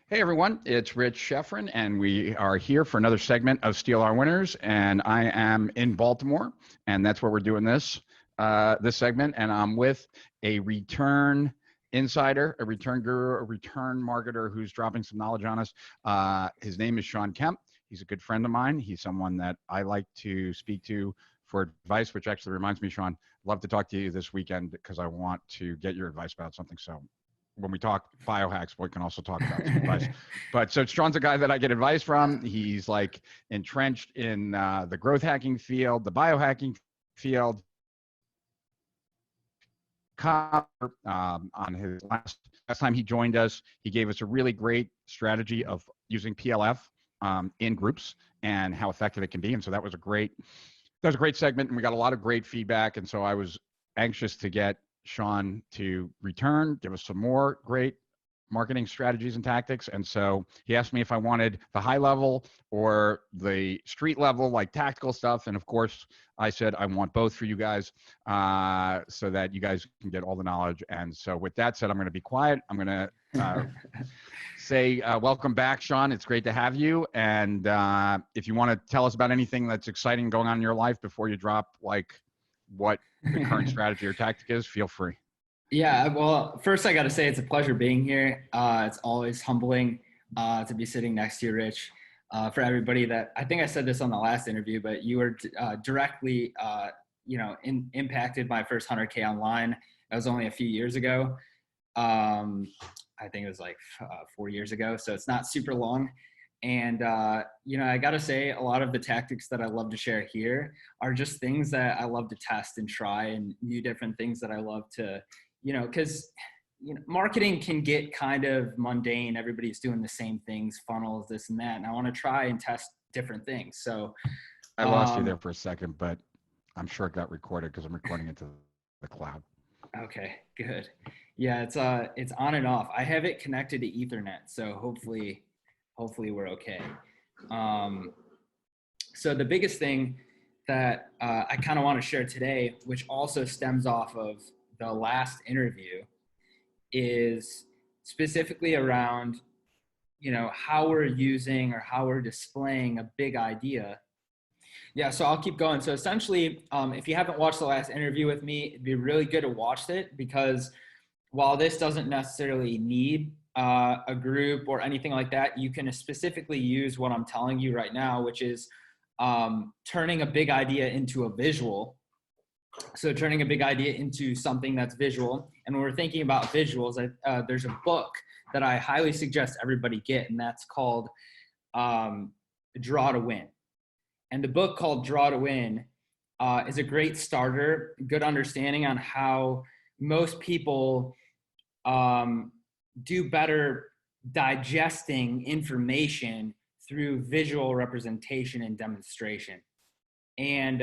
Hey everyone, it's Rich Sheffrin, and we are here for another segment of Steal Our Winners. And I am in Baltimore, and that's where we're doing this segment. And I'm with a return insider, a return guru, a return marketer who's dropping some knowledge on us. His name is Sean Kemp. He's a good friend of mine. He's someone that I like to speak to for advice, which actually reminds me, Sean, I'd love to talk to you this weekend because I want to get your advice about something. So when we talk biohacks, we can also talk about some advice. But so Sean's a guy that I get advice from. He's like entrenched in the growth hacking field, the biohacking field. On his last time he joined us, he gave us a really great strategy of using PLF in groups and how effective it can be. And so that was a great segment, and we got a lot of great feedback. And so I was anxious to get Sean to return, give us some more great marketing strategies and tactics. And so he asked me if I wanted the high level or the street level, like tactical stuff. And of course, I said, I want both for you guys so that you guys can get all the knowledge. And so with that said, I'm going to be quiet. I'm going to say welcome back, Sean. It's great to have you. And if you want to tell us about anything that's exciting going on in your life before you drop like what the current strategy or tactic is, feel free. Yeah, well, first I got to say it's a pleasure being here. It's always humbling to be sitting next to you, Rich. For everybody that, I think I said this on the last interview, but you were directly, impacted my first 100K online. That was only a few years ago. I think it was like 4 years ago, so it's not super long. And, I got to say a lot of the tactics that I love to share here are just things that I love to test and try, and new different things that I love to, because marketing can get kind of mundane. Everybody's doing the same things, funnels, this and that. And I want to try and test different things. So I lost you there for a second, but I'm sure it got recorded because I'm recording it to the cloud. Okay, good. Yeah, it's on and off. I have it connected to Ethernet, so hopefully we're okay. So the biggest thing that I kind of want to share today, which also stems off of the last interview, is specifically around, how we're using or how we're displaying a big idea. Yeah, so I'll keep going. So essentially, if you haven't watched the last interview with me, it'd be really good to watch it, because while this doesn't necessarily need a group or anything like that, you can specifically use what I'm telling you right now, which is turning a big idea into a visual. So turning a big idea into something that's visual. And when we're thinking about visuals, there's a book that I highly suggest everybody get, and that's called Draw to Win. And the book called Draw to Win is a great starter, good understanding on how most people do better digesting information through visual representation and demonstration. And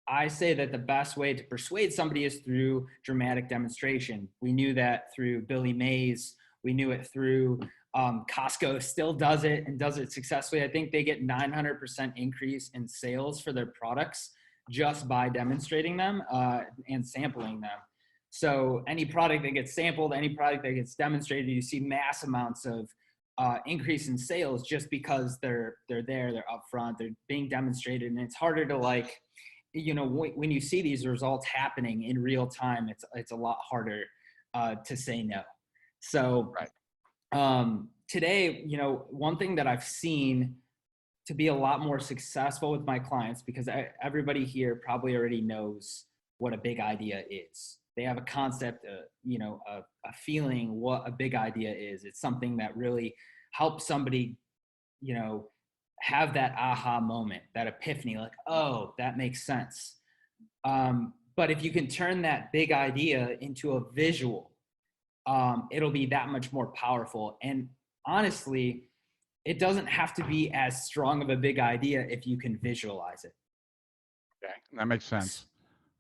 I say that the best way to persuade somebody is through dramatic demonstration. We knew that through Billy Mays. We knew it through Costco still does it and does it successfully. I think they get 900% increase in sales for their products just by demonstrating them and sampling them. So any product that gets sampled, any product that gets demonstrated, you see mass amounts of increase in sales just because they're there, they're upfront, they're being demonstrated. And it's harder to when you see these results happening in real time, it's a lot harder to say no. So right. Today, one thing that I've seen to be a lot more successful with my clients, because everybody here probably already knows what a big idea is. They have a concept, a feeling what a big idea is. It's something that really helps somebody, have that aha moment, that epiphany, like, oh, that makes sense. But if you can turn that big idea into a visual, it'll be that much more powerful. And honestly, it doesn't have to be as strong of a big idea if you can visualize it. Okay, that makes sense.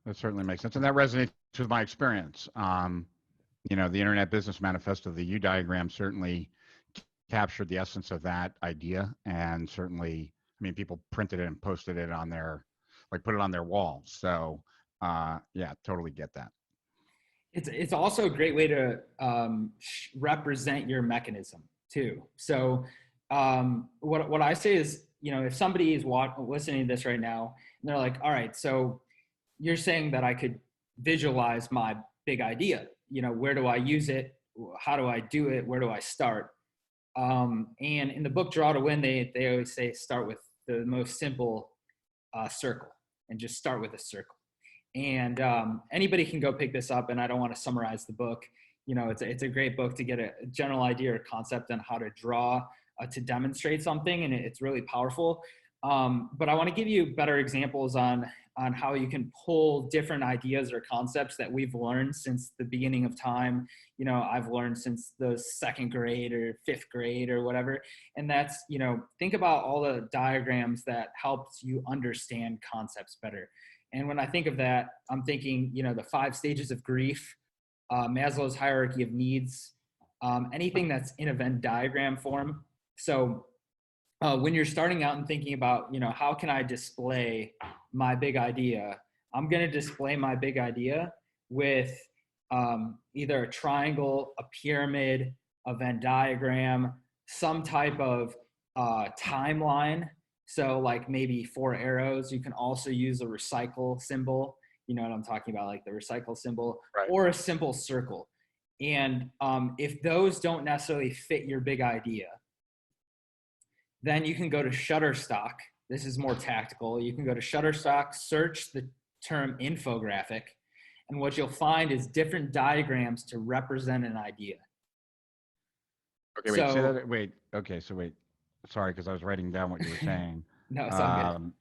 That certainly makes sense. And that resonates with my experience. The Internet Business Manifesto, the U diagram, certainly captured the essence of that idea. And certainly, people printed it and posted it on put it on their walls. So yeah, totally get that. It's also a great way to represent your mechanism too. So what I say is, if somebody is listening to this right now and they're like, all right, so you're saying that I could visualize my big idea. Where do I use it? How do I do it? Where do I start? And in the book Draw to Win, they always say start with the most simple circle and just start with a circle. And anybody can go pick this up, and I don't want to summarize the book. It's a great book to get a general idea or concept on how to draw to demonstrate something, and it's really powerful. But I want to give you better examples on how you can pull different ideas or concepts that we've learned since the beginning of time. I've learned since the second grade or fifth grade or whatever. And that's, think about all the diagrams that helps you understand concepts better. And when I think of that, I'm thinking, the 5 stages of grief, Maslow's hierarchy of needs, anything that's in a Venn diagram form. So when you're starting out and thinking about, how can I display my big idea? I'm going to display my big idea with either a triangle, a pyramid, a Venn diagram, some type of timeline. So like maybe 4 arrows. You can also use a recycle symbol. You know what I'm talking about, like the recycle symbol, Right. or a simple circle. And if those don't necessarily fit your big idea, then you can go to Shutterstock. This is more tactical. You can go to Shutterstock, search the term infographic, and what you'll find is different diagrams to represent an idea. Okay, wait, say that. Wait, okay, so wait. Sorry, because I was writing down what you were saying. No, it's all good.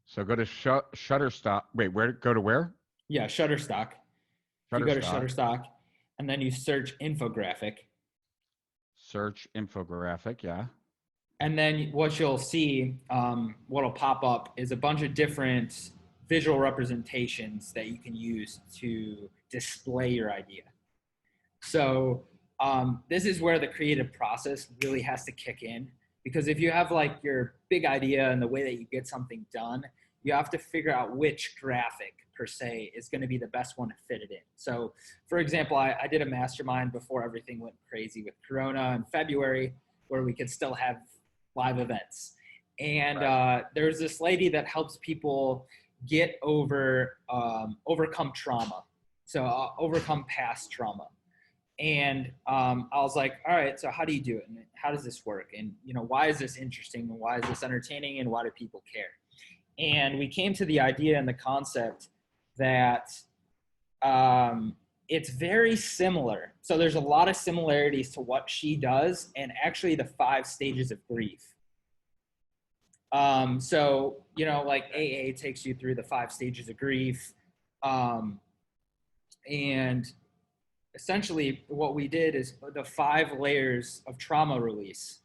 So go to Shutterstock. Wait, go to where? Yeah, Shutterstock. You go to Shutterstock, and then you search infographic. Search infographic, yeah. And then what you'll see, what'll pop up is a bunch of different visual representations that you can use to display your idea. So this is where the creative process really has to kick in, because if you have like your big idea and the way that you get something done, you have to figure out which graphic per se is going to be the best one to fit it in. So for example, I did a mastermind before everything went crazy with Corona in February, where we could still have live events. And there's this lady that helps people get overcome trauma. So overcome past trauma. And I was like, all right, so how do you do it? And how does this work? And, why is this interesting? And why is this entertaining? And why do people care? And we came to the idea and the concept that it's very similar. So there's a lot of similarities to what she does and actually the 5 stages of grief. So, like AA takes you through the 5 stages of grief. And essentially what we did is the 5 layers of trauma release.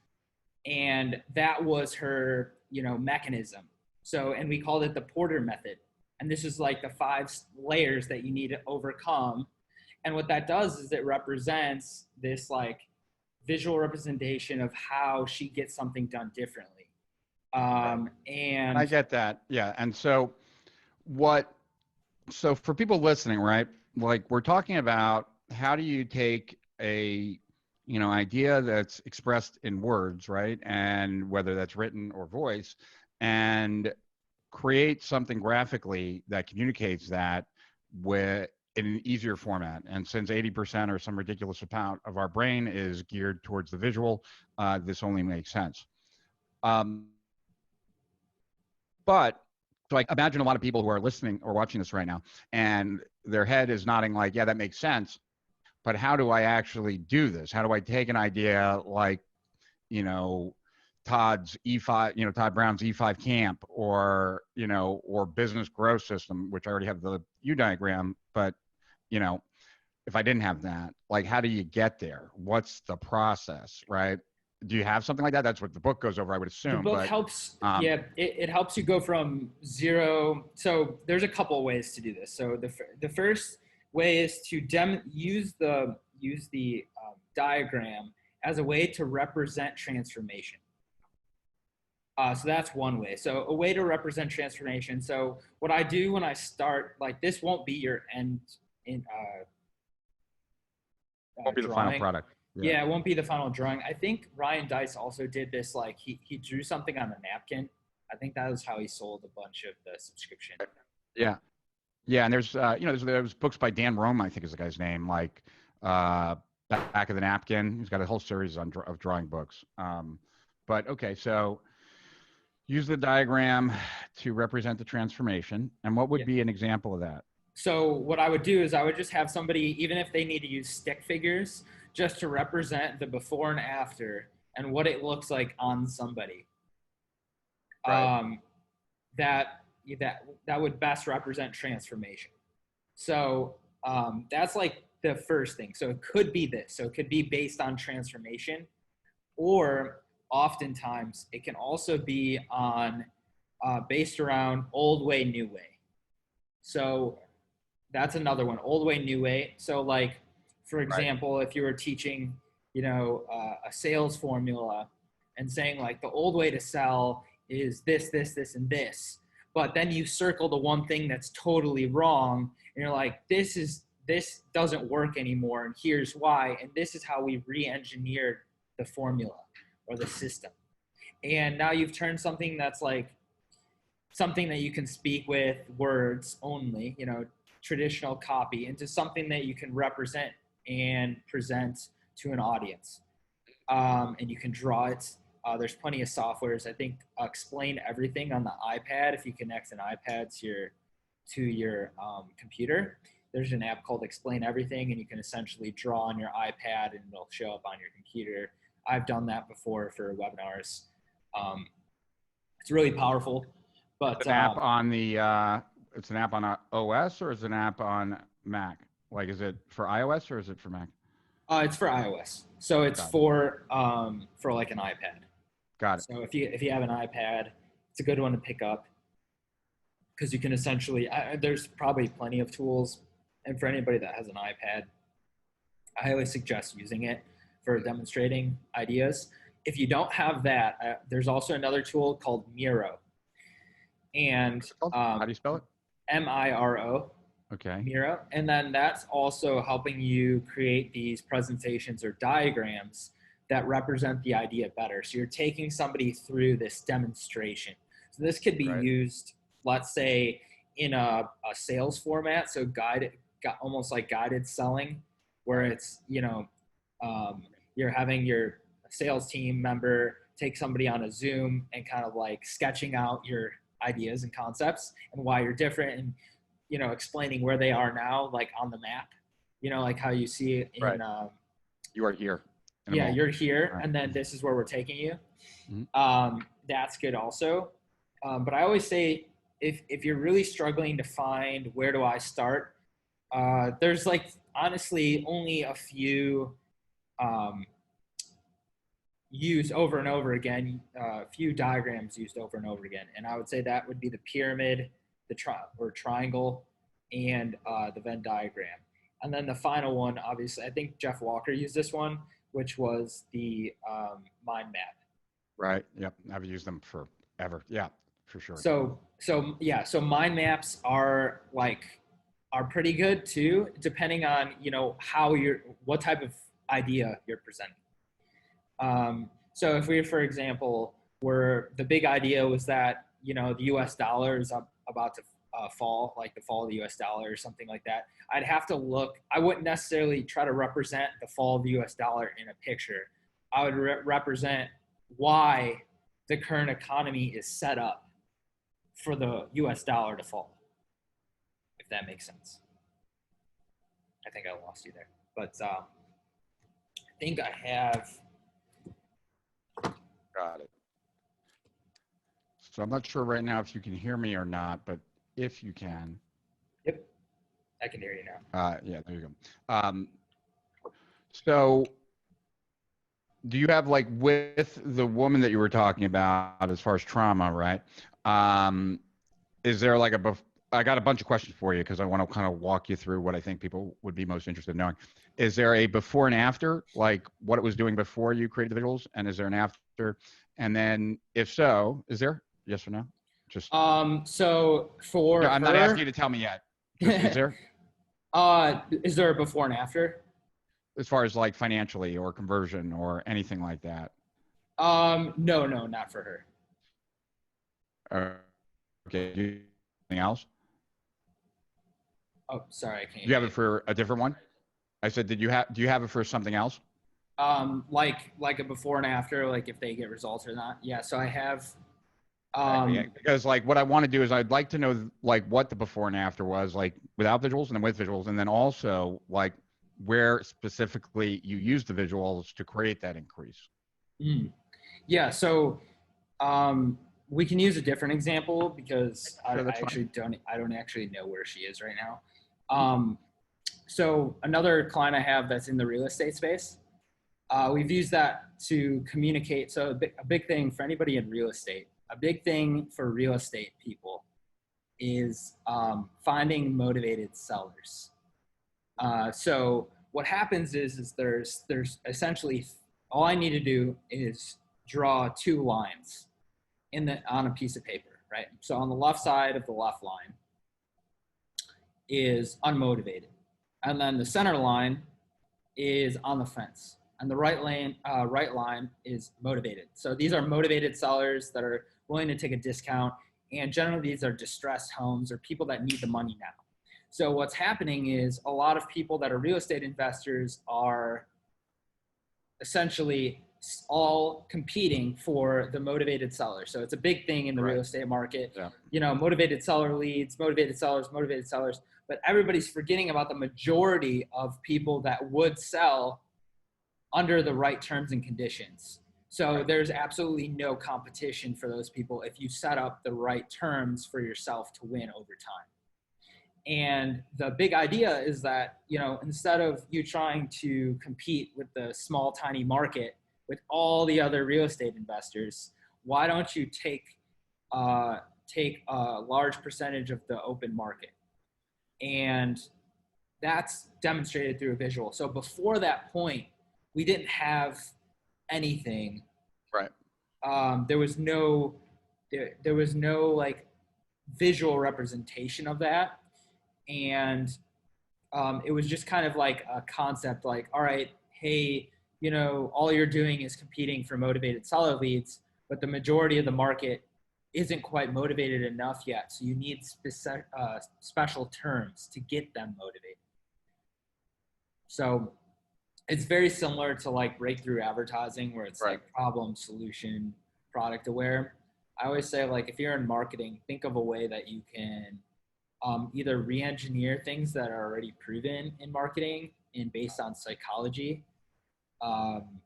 And that was her, mechanism. So, and we called it the Porter method. And this is like the 5 layers that you need to overcome. And what that does is it represents this like visual representation of how she gets something done differently. And I get that. Yeah. And so for people listening, right? Like we're talking about how do you take a, idea that's expressed in words, right? And whether that's written or voice, and create something graphically that communicates that in an easier format. And since 80% or some ridiculous amount of our brain is geared towards the visual, this only makes sense. But so imagine a lot of people who are listening or watching this right now, and their head is nodding like, yeah, that makes sense. But how do I actually do this? How do I take an idea like, Todd's E5, Todd Brown's E5 camp, or business growth system, which I already have the U diagram, but if I didn't have that, like, how do you get there? What's the process, right? Do you have something like that? That's what the book goes over, I would assume. The book helps. It helps you go from 0. So there's a couple of ways to do this. So the first way is to use the diagram as a way to represent transformation. So that's one way. So a way to represent transformation. So what I do when I start, like, this won't be your end Won't be the final drawing. product. Yeah, it won't be the final drawing. I think Ryan Dice also did this, like he drew something on a napkin. I think that was how he sold a bunch of the subscription. Yeah. Yeah, and there's there's books by Dan Rome, I think is the guy's name, like Back of the Napkin. He's got a whole series of drawing books. But okay, so use the diagram to represent the transformation, and what would be an example of that? So what I would do is I would just have somebody, even if they need to use stick figures, just to represent the before and after and what it looks like on somebody. Right. That would best represent transformation. So that's like the first thing. So it could be this. So it could be based on transformation, or oftentimes it can also be on based around old way, new way. So that's another one, old way, new way. So like, for example, if you were teaching, a sales formula and saying like the old way to sell is this, this, this, and this, but then you circle the one thing that's totally wrong and you're like, this doesn't work anymore, and here's why, and this is how we re-engineered the formula or the system. And now you've turned something that's like something that you can speak with words only, traditional copy, into something that you can represent and present to an audience. And you can draw it. There's plenty of softwares. I think Explain Everything on the iPad, if you connect an iPad to your computer, there's an app called Explain Everything, and you can essentially draw on your iPad and it'll show up on your computer. I've done that before for webinars. It's really powerful. But it's an app on it's an app on OS, or is it an app on Mac? Like, is it for iOS or is it for Mac? It's for iOS, so it's for like an iPad. Got it. So if you have an iPad, it's a good one to pick up, because you can essentially there's probably plenty of tools, and for anybody that has an iPad, I highly suggest using it for demonstrating ideas. If you don't have that, there's also another tool called Miro. And how do you spell it? Miro. Okay. Miro. And then that's also helping you create these presentations or diagrams that represent the idea better. So you're taking somebody through this demonstration. So this could be used, let's say, in a sales format. So almost like guided selling, where it's, you're having your sales team member take somebody on a Zoom and kind of like sketching out your ideas and concepts and why you're different, and explaining where they are now, like on the map, like how you see it in you are here. You're here, and then this is where we're taking you. Mm-hmm. That's good also. But I always say, if you're really struggling to find where do I start, there's like honestly only a few used over and over again, a few diagrams used over and over again. And I would say that would be the pyramid, the triangle, and the Venn diagram. And then the final one, obviously, I think Jeff Walker used this one, which was the mind map. Right. Yep. I've used them forever. Yeah, for sure. So mind maps are pretty good too, depending on, what type of idea you're presenting. So if we, for example, the big idea was that, the US dollar is about to fall, like the fall of the US dollar or something like that, I'd have to look. I wouldn't necessarily try to represent the fall of the US dollar in a picture. I would represent why the current economy is set up for the US dollar to fall, if that makes sense. I think I lost you there, but I think I have. Got it. So I'm not sure right now if you can hear me or not, but if you can. Yep, I can hear you now. Yeah, there you go. So do you have, like, with the woman that you were talking about as far as trauma, right? Is there like I got a bunch of questions for you because I want to kind of walk you through what I think people would be most interested in knowing. Is there a before and after, like what it was doing before you created the visuals, and is there an after? And then if so, is there? Yes or no? Just so for I'm not asking you to tell me yet. Just, is there? Is there a before and after? as far as like financially or conversion or anything like that? No, not for her. Okay. Anything else? Oh, sorry, I can't Do you hear have it you. for a different one? I said, do you have it for something else? Like a before and after, like if they get results or not. Yeah, so I have. Exactly. Yeah. Um, Because like what I want to do is I'd like to know like what the before and after was like without visuals and then with visuals, and then also like where specifically you use the visuals to create that increase. mm, yeah, so um, we can use a different example because Sure, I that's fine. actually don't actually know where she is right now. Um, so another client I have that's in the real estate space, we've used that to communicate. So a big thing for anybody in real estate, a big thing for real estate people is finding motivated sellers. So what happens is there's essentially all I need to do is draw two lines on a piece of paper, right? So on the left side of the left line is unmotivated, and then the center line is on the fence, and the right line is motivated. So these are motivated sellers that are willing to take a discount, and generally these are distressed homes or people that need the money now. So what's happening is a lot of people that are real estate investors are essentially all competing for the motivated seller. So it's a big thing in the Right. real estate market. Yeah. You know, motivated seller leads, motivated sellers, but everybody's forgetting about the majority of people that would sell under the right terms and conditions. So Right. there's absolutely no competition for those people if you set up the right terms for yourself to win over time. And the big idea is that, you know, instead of you trying to compete with the small, tiny market with all the other real estate investors, why don't you take a large percentage of the open market? And that's demonstrated through a visual. So before that point, we didn't have anything. Right. There was no like visual representation of that, and it was just kind of like a concept, like, all right, hey, you know, all you're doing is competing for motivated seller leads, but the majority of the market isn't quite motivated enough yet. So you need special terms to get them motivated. So it's very similar to like breakthrough advertising where it's Right. like problem, solution, product aware. I always say, like, if you're in marketing, think of a way that you can either re-engineer things that are already proven in marketing and based on psychology. Um,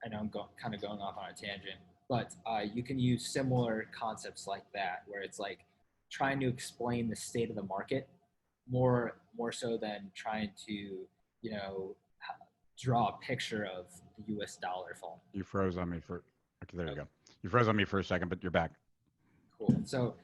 I know I'm kind of going off on a tangent, but you can use similar concepts like that, where it's like trying to explain the state of the market more so than trying to, you know, draw a picture of the U.S. dollar falling. You froze on me for. Okay, there you go. You froze on me for a second, but you're back. Cool. So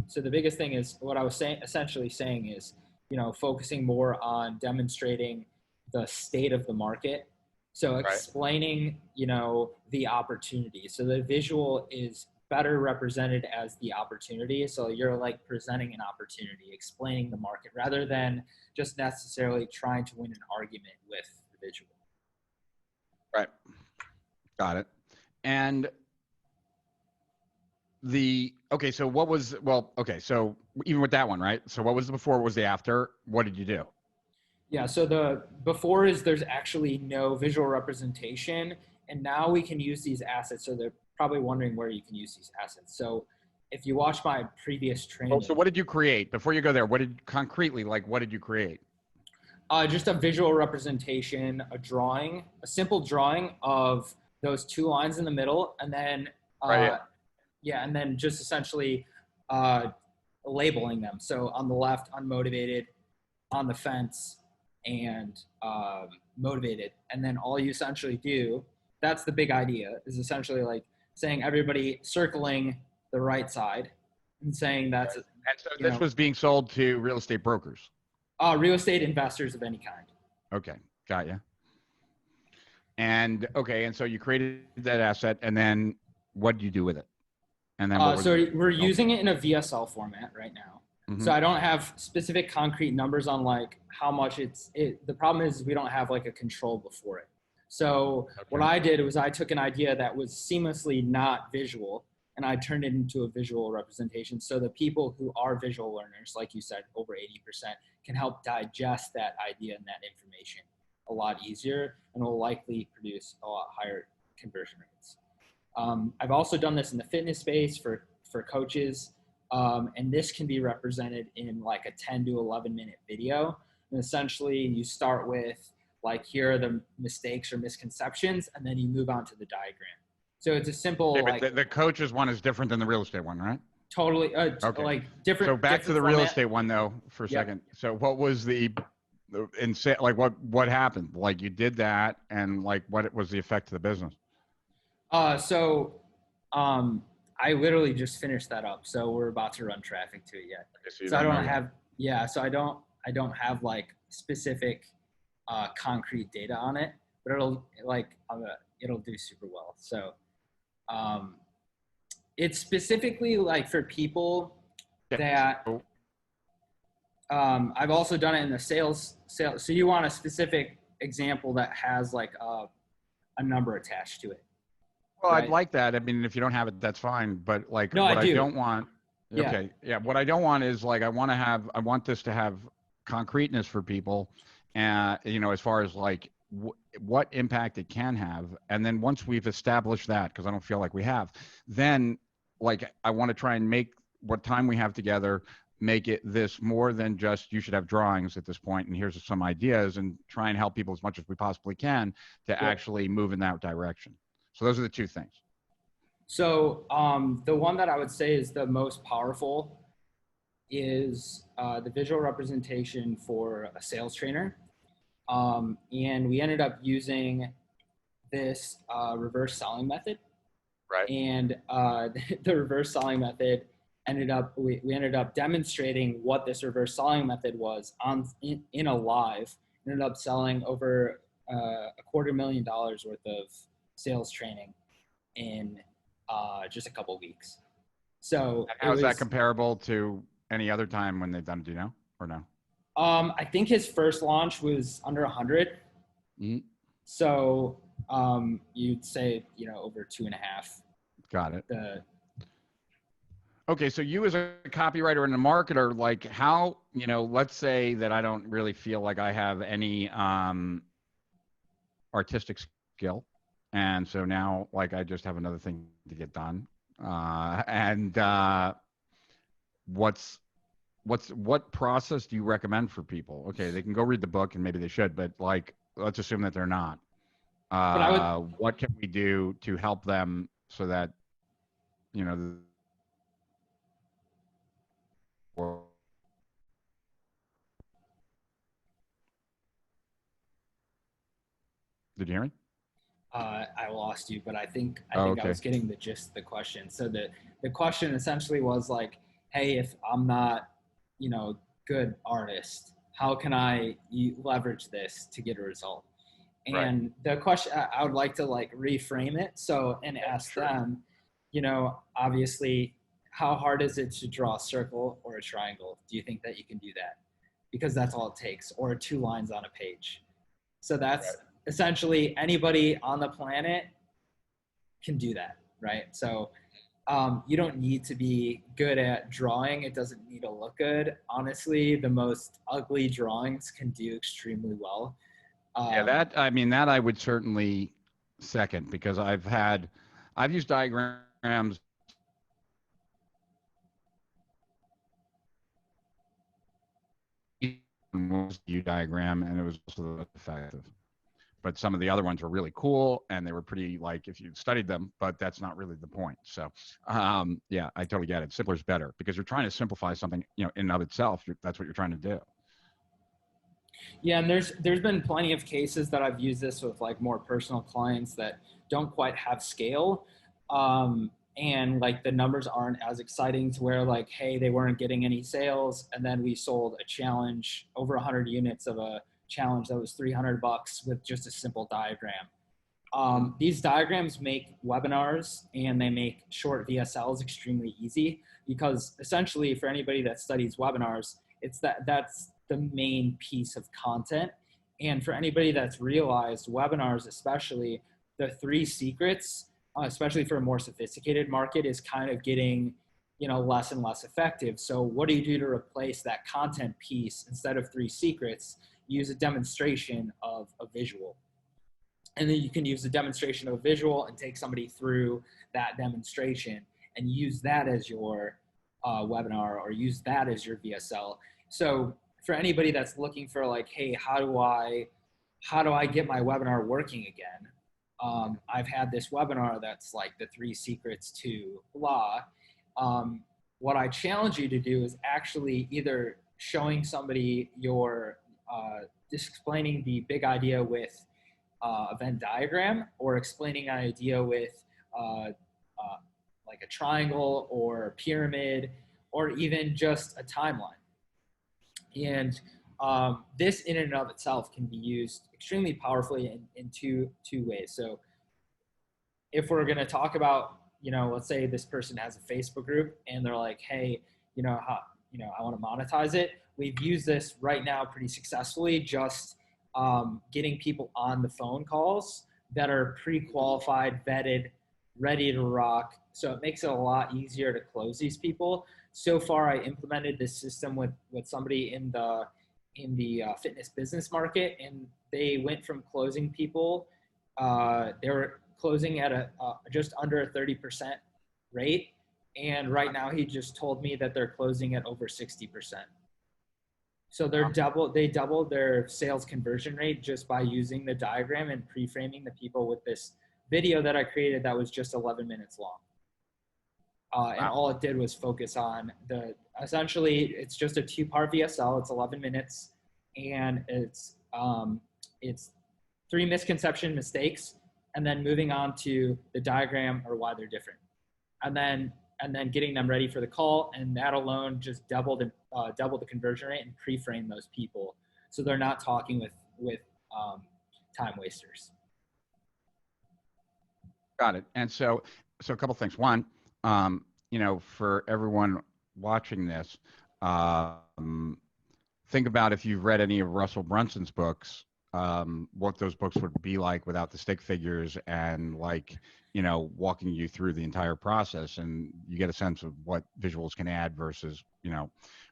so the biggest thing is what I was essentially saying is, you know, focusing more on demonstrating the state of the market. So Right. explaining, you know, the opportunity. So the visual is better represented as the opportunity. So you're like presenting an opportunity, explaining the market rather than just necessarily trying to win an argument with the visual. Right. Got it. And okay, so what was okay, so even with that one, right? So what was the before, what was the after? What did you do? Yeah, so the before is there's actually no visual representation, and now we can use these assets. So they're probably wondering where you can use these assets. So if you watch my previous Well, so training, what did you create before you go there? What did concretely, like, what did you create? just a visual representation, a drawing, a simple drawing of those two lines in the middle, and then Right. uh, yeah, and then just essentially uh, labeling them. So on the left, unmotivated, on the fence, and motivated. And then all you essentially do, that's the big idea, is essentially like saying everybody circling the right side and saying that's, And so you this know, was being sold to real estate brokers. real estate investors of any kind. Okay, got you. And okay, and so you created that asset, and then what did you do with it? And then what was So the we're result? using it in a VSL format right now. So Mm-hmm. I don't have specific concrete numbers on like how much the problem is we don't have like a control before it. So what Okay. I did was I took an idea that was seamlessly not visual and I turned it into a visual representation. So the people who are visual learners, like you said, over 80%, can help digest that idea and that information a lot easier and will likely produce a lot higher conversion rates. I've also done this in the fitness space for coaches, and this can be represented in like a 10 to 11-minute video. And essentially, you start with like, here are the mistakes or misconceptions, and then you move on to the diagram. So it's a simple, Okay, but like, the coaches one is different than the real estate one, right? totally Okay. like So different back to the real format. estate one though for a Yep. second. So what was like what happened? Like you did that and like what was the effect to the business? So I literally just finished that up. So we're about to run traffic to it yet. Okay, so you So I don't know don't yet. have, yeah. So I don't have like specific concrete data on it, but it'll do super well. So um, it's specifically like for people Okay, that so, I've also done it in the sales. So you want a specific example that has like a number attached to it, well, I'd right? like that. I mean, if you don't have it, that's fine. But like No, I what I do. don't want, Yeah. okay, yeah, what I don't want is like I want this to have concreteness for people, as far as like what impact it can have, and then once we've established that, because I don't feel like we have, then like I want to try and make what time we have together make it this more than just you should have drawings at this point and here's some ideas and try and help people as much as we possibly can to Yep. actually move in that direction. So those are the two things. So the one that I would say is the most powerful is the visual representation for a sales trainer. And we ended up using this reverse selling method. Right. And the reverse selling method we ended up demonstrating what this reverse selling method was in a live. Ended up selling over $250,000 worth of sales training in just a couple weeks. So And it how is that was. comparable to any other time when they've done it? Do you know or no? I think his first launch was under 100. Mhm. So you'd say over 2.5. Got it. The Okay, so you as a copywriter and a marketer, like how, let's say that I don't really feel like I have any artistic skill. And so now like I just have another thing to get done. And what process do you recommend for people? Okay, they can go read the book and maybe they should, but like let's assume that they're not. but I would What can we do to help them so that, you know, or did you hear me? I lost you, but I think Oh, I okay. was getting the gist of the question. So the question essentially was like, hey, if I'm not, good artist, how can I leverage this to get a result? Right. And the question I would like to like reframe it and ask Sure. them, obviously, how hard is it to draw a circle or a triangle? Do you think that you can do that? Because that's all it takes, or 2 lines on a page. So that's Right. essentially anybody on the planet can do that, right? So you don't need to be good at drawing. It doesn't need to look good. Honestly, the most ugly drawings can do extremely well. Yeah, Um, that I would certainly second because I've used diagrams view diagram and it was also effective. But some of the other ones were really cool and they were pretty like if you studied them, but that's not really the point. So yeah, I totally get it. Simpler is better because you're trying to simplify something, in and of itself. That's what you're trying to do. Yeah, and there's been plenty of cases that I've used this with like more personal clients that don't quite have scale, and like the numbers aren't as exciting to where like, hey, they weren't getting any sales, and then we sold a challenge over 100 units of a challenge that was $300 with just a simple diagram. These diagrams make webinars and they make short VSLs extremely easy, because essentially for anybody that studies webinars, that's the main piece of content. And for anybody that's realized webinars, especially, the three secrets, especially for a more sophisticated market, is kind of getting, less and less effective. So what do you do to replace that content piece? Instead of three secrets, use a demonstration of a visual. And then you can use the demonstration of a visual and take somebody through that demonstration and use that as your webinar, or use that as your VSL. So for anybody that's looking for like, hey, how do I get my webinar working again? I've had this webinar that's like the three secrets to blah. What I challenge you to do is actually either showing somebody your, just explaining the big idea with a Venn diagram, or explaining an idea with like a triangle or a pyramid, or even just a timeline. And this in and of itself can be used extremely powerfully in two ways. So if we're going to talk about, let's say this person has a Facebook group and they're like, hey, I want to monetize it. We've used this right now pretty successfully, just getting people on the phone calls that are pre-qualified, vetted, ready to rock. So it makes it a lot easier to close these people. So far, I implemented this system with somebody in the fitness business market, and they went from closing people. They were closing at a just under a 30% rate, and right now he just told me that they're closing at over 60%. So they doubled their sales conversion rate just by using the diagram and pre-framing the people with this video that I created that was just 11 minutes long. And all it did was focus on essentially it's just a 2-part VSL. It's 11 minutes, and it's 3 misconception mistakes, and then moving on to the diagram or why they're different. And then getting them ready for the call, and that alone just doubled the conversion rate and pre-frame those people, so they're not talking with time wasters. Got it. And so a couple things. One, for everyone watching this, think about if you've read any of Russell Brunson's books, what those books would be like without the stick figures and walking you through the entire process, and you get a sense of what visuals can add versus,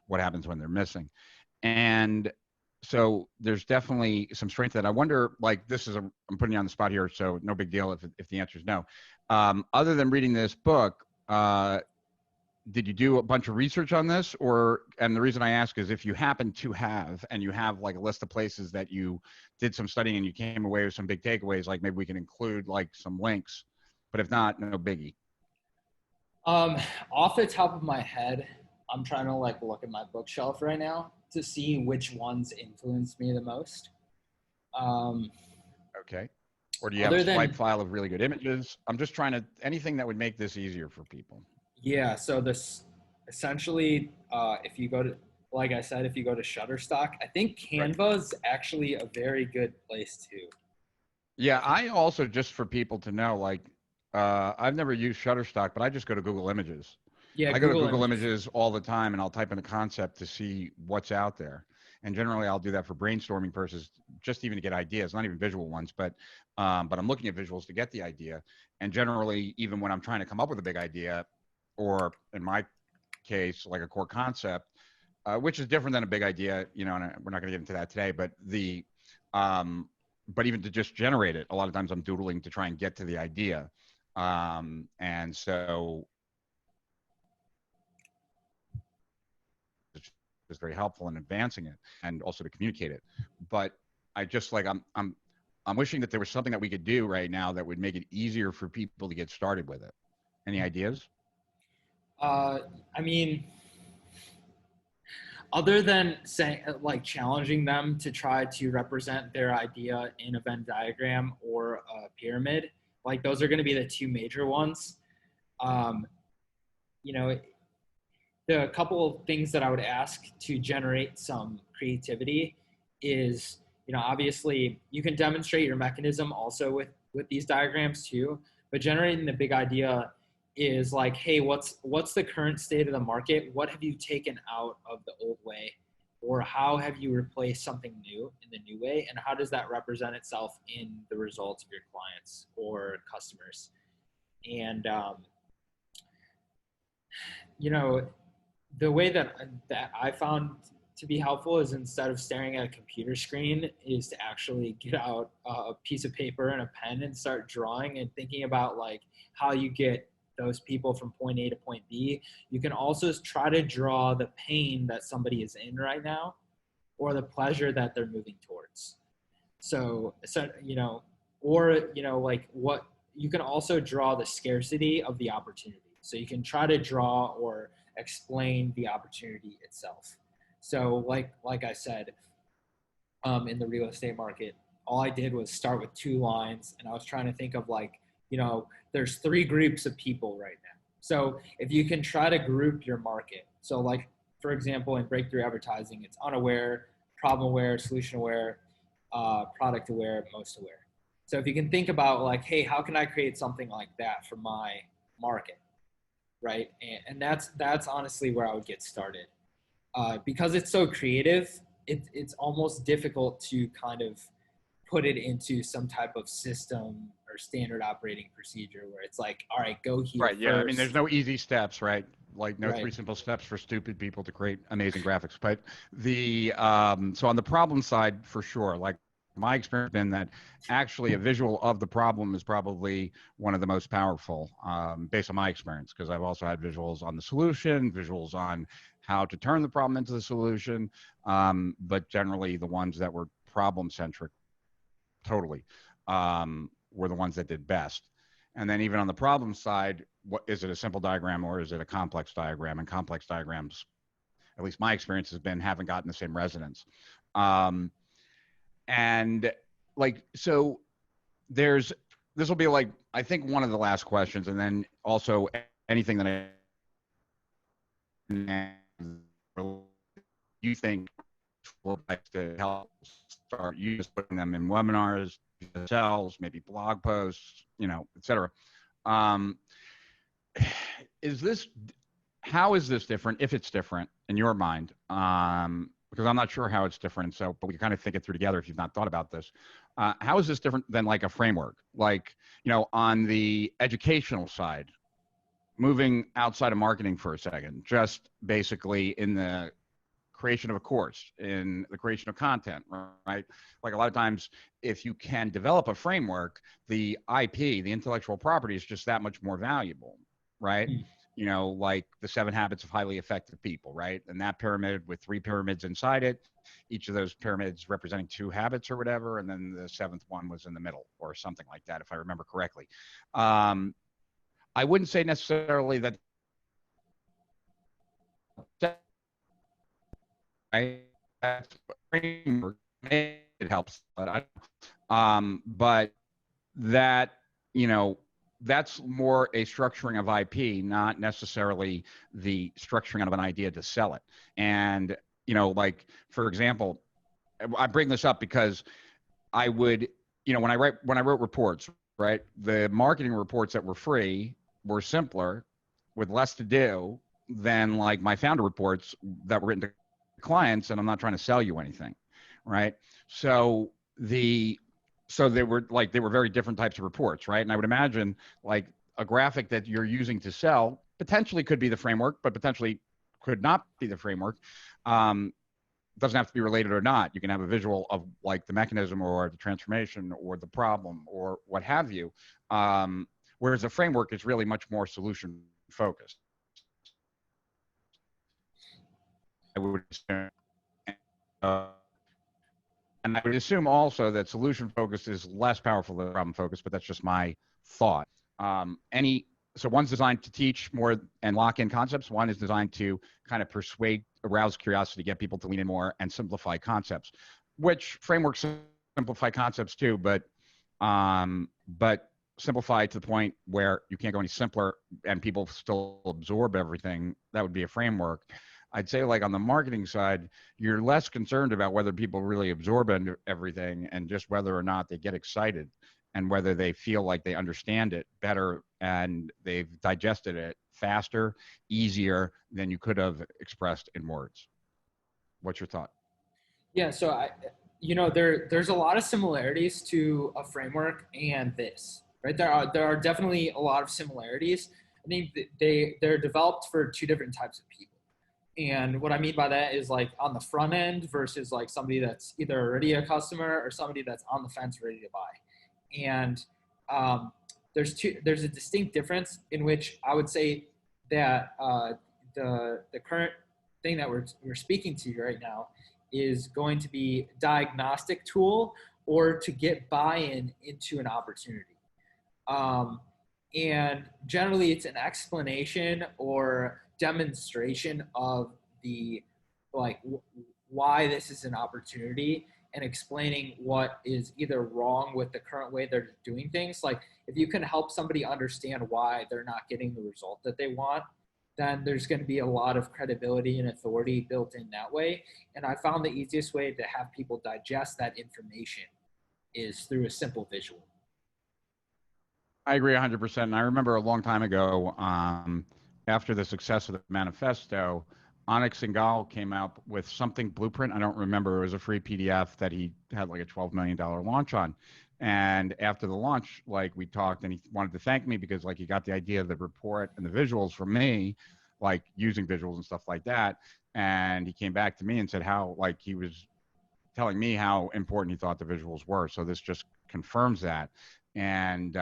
what happens when they're missing. And so there's definitely some strength that I wonder, I'm putting you on the spot here, so no big deal if the answer is no. Other than reading this book, did you do a bunch of research on this? And the reason I ask is if you happen to have, and you have like a list of places that you did some studying and you came away with some big takeaways, like maybe we can include like some links, but if not, no biggie. Off the top of my head, I'm trying to look at my bookshelf right now to see which ones influenced me the most. Okay. Or do you have a swipe file of really good images? I'm just trying to, anything that would make this easier for people. Yeah. So this essentially, if you go to, like I said, if you go to Shutterstock, I think Canva is actually a very good place too. Yeah. I also, just for people to know, I've never used Shutterstock, but I just go to Google Images. Yeah, I go to Google Images all the time, and I'll type in a concept to see what's out there. And generally, I'll do that for brainstorming purposes, just even to get ideas, not even visual ones, but I'm looking at visuals to get the idea. And generally, even when I'm trying to come up with a big idea, or in my case, like a core concept, which is different than a big idea, and we're not going to get into that today, but but even to just generate it, a lot of times I'm doodling to try and get to the idea. And so it's very helpful in advancing it and also to communicate it. But I just I'm wishing that there was something that we could do right now that would make it easier for people to get started with it. Any ideas? I mean, other than saying challenging them to try to represent their idea in a Venn diagram or a pyramid, those are going to be the two major ones. The couple of things that I would ask to generate some creativity is, obviously you can demonstrate your mechanism also with these diagrams too, but generating the big idea is like, hey, what's the current state of the market? What have you taken out of the old way? Or how have you replaced something new in the new way? And how does that represent itself in the results of your clients or customers? And, you know, the way that I found to be helpful is instead of staring at a computer screen is to actually get out a piece of paper and a pen and start drawing and thinking about like how you get those people from point A to point B. You can also try to draw the pain that somebody is in right now or the pleasure that they're moving towards. So like what you can also draw the scarcity of the opportunity. So you can try to draw or explain the opportunity itself. So like I said, in the real estate market, all I did was start with 2 lines, and I was trying to think of like, there's 3 groups of people right now. So if you can try to group your market, so like for example, in breakthrough advertising, it's unaware, problem aware, solution aware, product aware, most aware. So if you can think about like, hey, how can I create something like that for my market, right? And that's honestly where I would get started. Because it's so creative, it's almost difficult to kind of put it into some type of system or standard operating procedure where it's like, all right, go here Right. first. Yeah. I mean, there's no easy steps, right? Like no Right. 3 simple steps for stupid people to create amazing graphics. But so on the problem side, for sure, like my experience has been that actually a visual of the problem is probably one of the most powerful, based on my experience, because I've also had visuals on the solution, visuals on how to turn the problem into the solution. But generally the ones that were problem centric, totally, were the ones that did best. And then even on the problem side, what is it, a simple diagram or is it a complex diagram? And complex diagrams, at least my experience has been, haven't gotten the same resonance. And like, so this will be like, I think one of the last questions, and then also anything that you think will like to help start you just putting them in webinars, cells, maybe blog posts, et cetera. How is this different, if it's different in your mind? Because I'm not sure how it's different. So, but we can kind of think it through together if you've not thought about this. How is this different than like a framework? Like, on the educational side, moving outside of marketing for a second, just basically in the creation of a course, in the creation of content, right? Like a lot of times, if you can develop a framework, the IP, the intellectual property, is just that much more valuable, right? Like the 7 habits of highly effective people, right? And that pyramid with 3 pyramids inside it, each of those pyramids representing 2 habits or whatever, and then the 7th one was in the middle or something like that, if I remember correctly. I wouldn't say necessarily that it helps, but that, that's more a structuring of IP, not necessarily the structuring of an idea to sell it. And, like, for example, I bring this up because I would, when I wrote reports, right, the marketing reports that were free were simpler with less to do than like my founder reports that were written to clients, and I'm not trying to sell you anything, right? So they were very different types of reports, right? And I would imagine like a graphic that you're using to sell potentially could be the framework, but potentially could not be the framework. Doesn't have to be related or not. You can have a visual of like the mechanism or the transformation or the problem or what have you. Whereas a framework is really much more solution focused. I would assume, and I would assume also that solution focused is less powerful than problem focused, but that's just my thought. So one's designed to teach more and lock in concepts. One is designed to kind of persuade, arouse curiosity, get people to lean in more and simplify concepts, which frameworks simplify concepts too, but simplify to the point where you can't go any simpler and people still absorb everything. That would be a framework. I'd say like on the marketing side, you're less concerned about whether people really absorb everything and just whether or not they get excited. and whether they feel like they understand it better and they've digested it faster, easier than you could have expressed in words. What's your thought? Yeah, so there's a lot of similarities to a framework and this, right? There are definitely a lot of similarities. I think they're developed for two different types of people. And what I mean by that is like on the front end versus like somebody that's either already a customer or somebody that's on the fence ready to buy. And um, there's a distinct difference in which I would say that the current thing that we're speaking to right now is going to be diagnostic tool or to get buy-in into an opportunity. Um, and generally it's an explanation or demonstration of the like why this is an opportunity and explaining what is either wrong with the current way they're doing things. Like if you can help somebody understand why they're not getting the result that they want, then there's going to be a lot of credibility and authority built in that way. And I found the easiest way to have people digest that information is through a simple visual. I agree 100%. And I remember a long time ago, after the success of the manifesto, Onyx Singal came out with something blueprint. I don't remember. It was a free PDF that he had like a $12 million launch on. And after the launch, like we talked and he wanted to thank me because like he got the idea of the report and the visuals from me, like using visuals and stuff like that. And he came back to me and said how like he was telling me how important he thought the visuals were. So this just confirms that. And,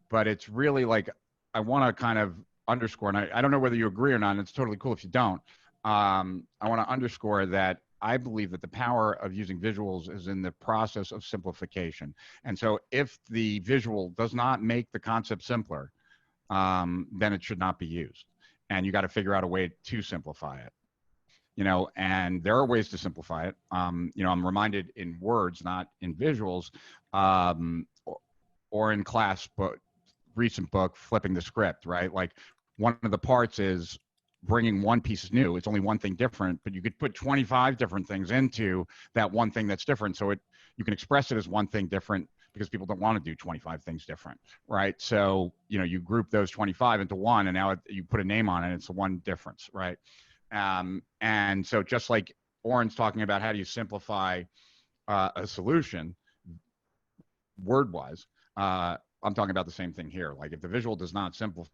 but it's really like I want to kind of underscore, and I don't know whether you agree or not, and it's totally cool if you don't. I want to underscore that I believe that the power of using visuals is in the process of simplification. And so if the visual does not make the concept simpler, then it should not be used. And you got to figure out a way to simplify it. And there are ways to simplify it. I'm reminded in words, not in visuals, or in class, but recent book, Flipping the Script, right? Like one of the parts is bringing one piece is new. It's only one thing different, but you could put 25 different things into that one thing that's different. So you can express it as one thing different because people don't want to do 25 things different, right? So, you group those 25 into one and now you put a name on it. It's the one difference, right? And so just like Oren's talking about how do you simplify a solution word-wise, I'm talking about the same thing here. Like if the visual does not simplify,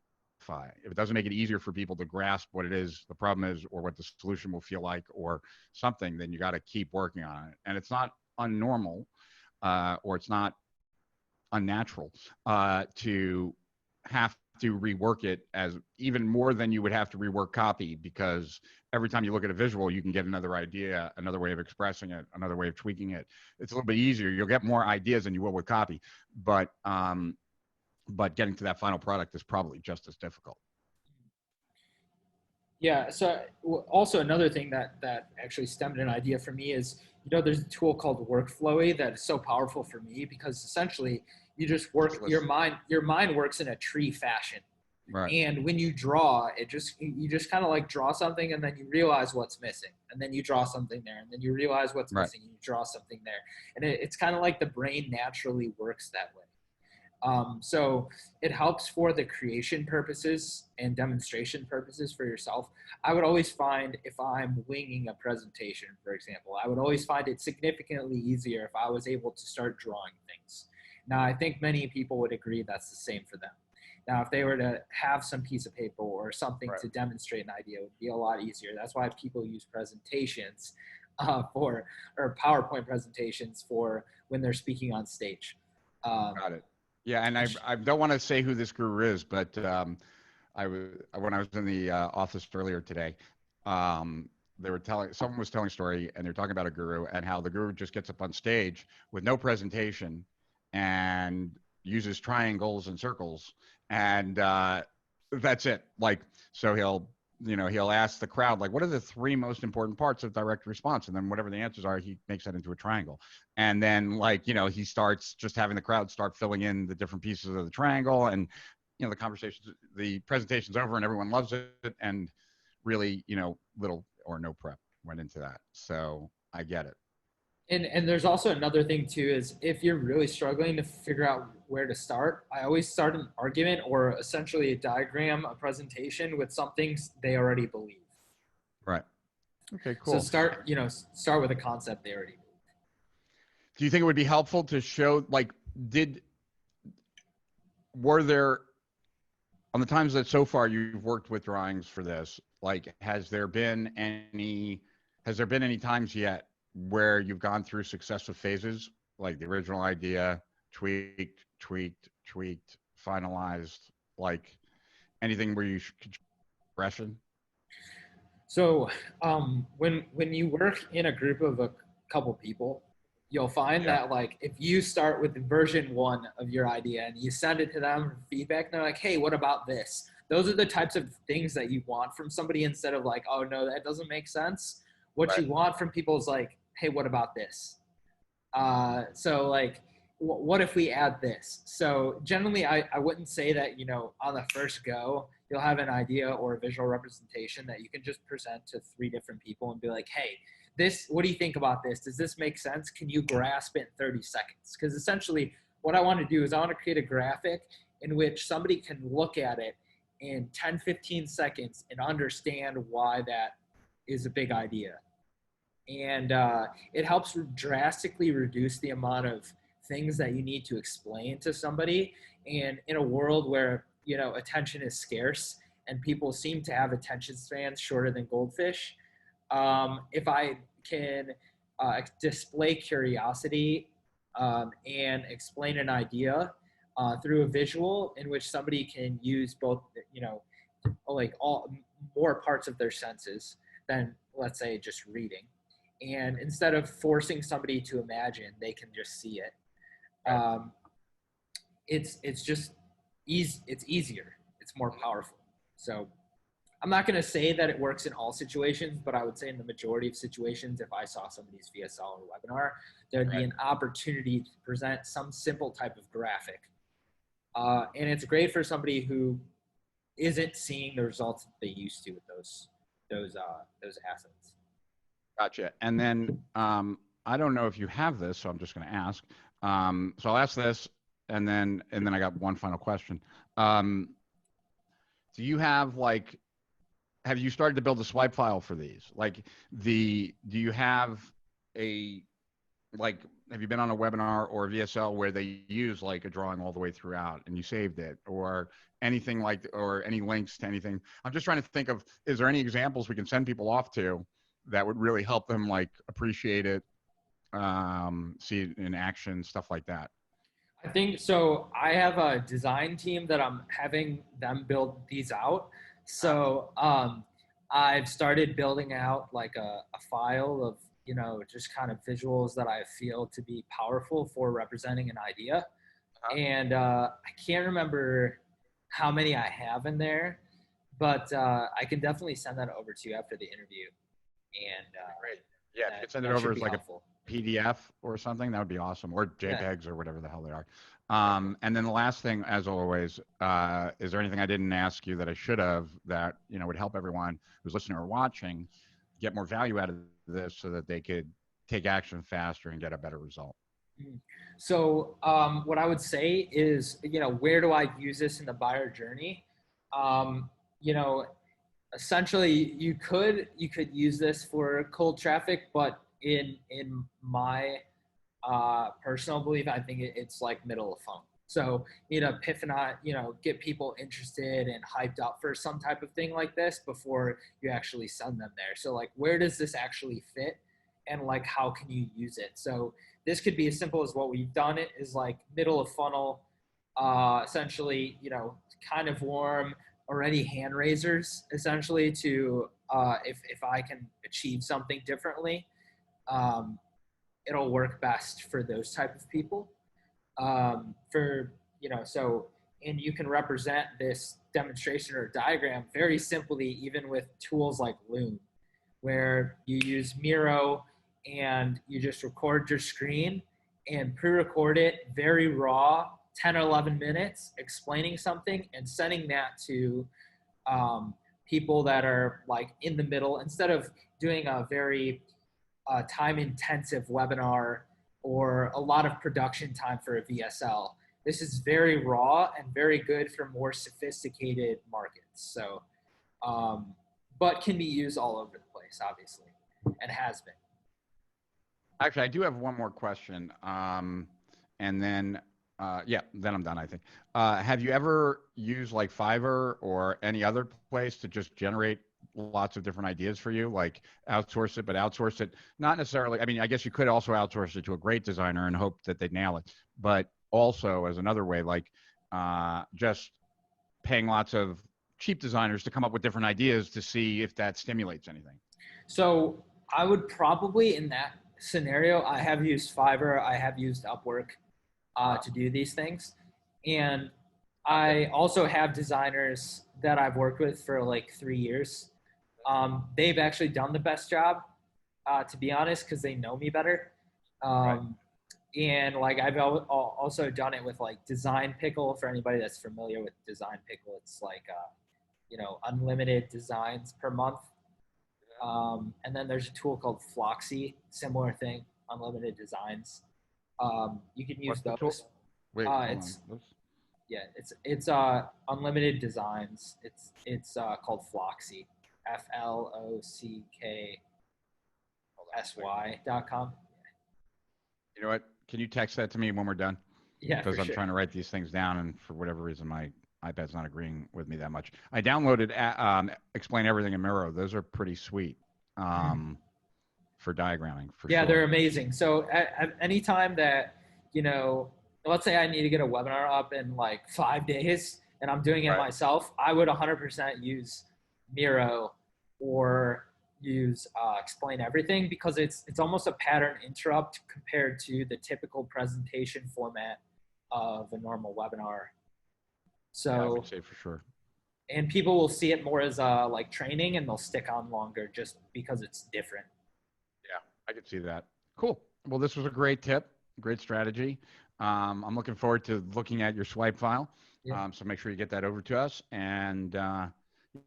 if it doesn't make it easier for people to grasp what it is, the problem is, or what the solution will feel like or something, then you got to keep working on it. And it's not unnormal or it's not unnatural to have to rework it as even more than you would have to rework copy, because every time you look at a visual, you can get another idea, another way of expressing it, another way of tweaking it. It's a little bit easier. You'll get more ideas than you will with copy, but getting to that final product is probably just as difficult. Yeah. So also another thing that actually stemmed an idea for me is, there's a tool called Workflowy that is so powerful for me because essentially you just work your mind works in a tree fashion. Right. And when you draw, you just kind of like draw something and then you realize what's missing. And then you draw something there and then you realize what's missing and you draw something there. And it's kind of like the brain naturally works that way. So it helps for the creation purposes and demonstration purposes for yourself. I would always find if I'm winging a presentation, for example, I would always find it significantly easier if I was able to start drawing things. Now, I think many people would agree that's the same for them. Now, if they were to have some piece of paper or something to demonstrate an idea, it would be a lot easier. That's why people use presentations or PowerPoint presentations for when they're speaking on stage. Got it. Yeah, and I don't want to say who this guru is, but when I was in the office earlier today, someone was telling a story, and they're talking about a guru and how the guru just gets up on stage with no presentation and uses triangles and circles, and that's it. Like, so he'll ask the crowd, like, what are the three most important parts of direct response? And then whatever the answers are, he makes that into a triangle. And then he starts just having the crowd start filling in the different pieces of the triangle. And, the presentation's over and everyone loves it. And really, little or no prep went into that. So I get it. And there's also another thing too, is if you're really struggling to figure out where to start, I always start an argument or essentially a diagram, a presentation with something they already believe. Right. Okay, So cool. start with a concept they already believe. Do you think it would be helpful to show, like, did, were there, on the times that so far you've worked with drawings for this, like, has there been any times yet where you've gone through successive phases, like the original idea, tweaked, finalized, like anything where you could progression? So when you work in a group of a couple people, you'll find Yeah. that like if you start with version 1 of your idea and you send it to them for feedback, and they're like, hey, what about this? Those are the types of things that you want from somebody, instead of like, oh no, that doesn't make sense. What Right. you want from people is like, hey, what about this? So like, what if we add this? So generally, I wouldn't say that, on the first go, you'll have an idea or a visual representation that you can just present to 3 different people and be like, hey, what do you think about this? Does this make sense? Can you grasp it in 30 seconds? Because essentially what I want to do is I want to create a graphic in which somebody can look at it in 10, 15 seconds and understand why that is a big idea. And it helps drastically reduce the amount of things that you need to explain to somebody. And in a world where attention is scarce and people seem to have attention spans shorter than goldfish, if I can display curiosity and explain an idea through a visual in which somebody can use both, like all more parts of their senses than, let's say, just reading. And instead of forcing somebody to imagine, they can just see it. Right. It's just easy. It's easier. It's more powerful. So I'm not going to say that it works in all situations, but I would say in the majority of situations, if I saw somebody's VSL or webinar, there'd be Right. an opportunity to present some simple type of graphic. And it's great for somebody who isn't seeing the results that they used to with those assets. Gotcha. And then I don't know if you have this, so I'm just going to ask. So I'll ask this, and then I got one final question. Do you have like, have you started to build a swipe file for these? Like do you have a, like, have you been on a webinar or a VSL where they use like a drawing all the way throughout and you saved it, or anything like, or any links to anything? I'm just trying to think of, is there any examples we can send people off to that would really help them like appreciate it, see it in action, stuff like that? I think so. I have a design team that I'm having them build these out. So I've started building out like a file of, just kind of visuals that I feel to be powerful for representing an idea. And I can't remember how many I have in there, but I can definitely send that over to you after the interview. And Great. Yeah, if you could send it that over should as be like a helpful. PDF or something, that would be awesome, or Yeah. JPEGs or whatever the hell they are. Perfect. And then the last thing, as always, is there anything I didn't ask you that I should have, that would help everyone who's listening or watching get more value out of this so that they could take action faster and get a better result? So what I would say is, where do I use this in the buyer journey? Um, you know, Essentially, you could use this for cold traffic, but in my personal belief, I think it's like middle of funnel. So get people interested and hyped up for some type of thing like this before you actually send them there. So like, where does this actually fit, and like, how can you use it? So this could be as simple as what we've done. It is like middle of funnel, essentially, kind of warm, already hand raisers, essentially, to if I can achieve something differently. Um, It'll work best for those type of people. And you can represent this demonstration or diagram very simply, even with tools like Loom, where you use Miro and you just record your screen and pre-record it very raw, 10 or 11 minutes, explaining something and sending that to people that are like in the middle, instead of doing a very a time-intensive webinar or a lot of production time for a VSL. This is very raw and very good for more sophisticated markets. So, but can be used all over the place, obviously, and has been. Actually, I do have one more question. And then, yeah, then I'm done, I think. Have you ever used like Fiverr or any other place to just generate lots of different ideas for you? Like outsource it, but outsource it, not necessarily. I mean, I guess you could also outsource it to a great designer and hope that they nail it. But also as another way, like just paying lots of cheap designers to come up with different ideas to see if that stimulates anything. So I would probably, in that scenario, I have used Fiverr, I have used Upwork to do these things. And I also have designers that I've worked with for like 3 years. They've actually done the best job, to be honest, because they know me better. Right. And like I've also done it with like Design Pickle. For anybody that's familiar with Design Pickle, it's like unlimited designs per month. And then there's a tool called Floxy, similar thing, unlimited designs. You can use What's the those. tool? Wait, hold It's on. yeah, it's unlimited designs. It's called Floxy, FLOCKSY.com. You know what? Can you text that to me when we're done? Yeah, for Because I'm sure. trying to write these things down, and for whatever reason, my iPad's not agreeing with me that much. I downloaded Explain Everything in Miro. Those are pretty sweet for diagramming, for Yeah, they're sure. amazing. So at any time that, you know, let's say I need to get a webinar up in like 5 days and I'm doing it Right. myself, I would 100% use Miro or use Explain Everything, because it's almost a pattern interrupt compared to the typical presentation format of a normal webinar. Yeah, I would So, say for sure. and people will see it more as like training, and they'll stick on longer just because it's different. Yeah, I could see that. Cool. Well, this was a great tip, great strategy. I'm looking forward to looking at your swipe file. Yeah. So make sure you get that over to us. And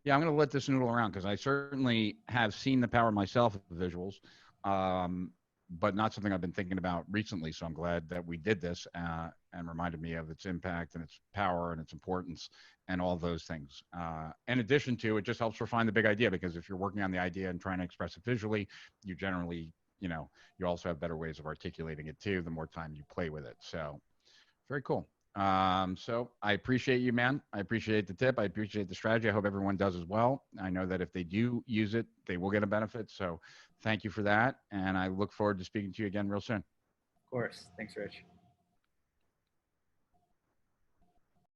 yeah, I'm going to let this noodle around because I certainly have seen the power myself of visuals, but not something I've been thinking about recently. So I'm glad that we did this and reminded me of its impact and its power and its importance and all those things. In addition to, it just helps refine the big idea, because if you're working on the idea and trying to express it visually, you generally, you also have better ways of articulating it too, the more time you play with it. So very cool. So I appreciate you, man. I appreciate the tip. I appreciate the strategy. I hope everyone does as well. I know that if they do use it, they will get a benefit. So thank you for that. And I look forward to speaking to you again real soon. Of course. Thanks, Rich.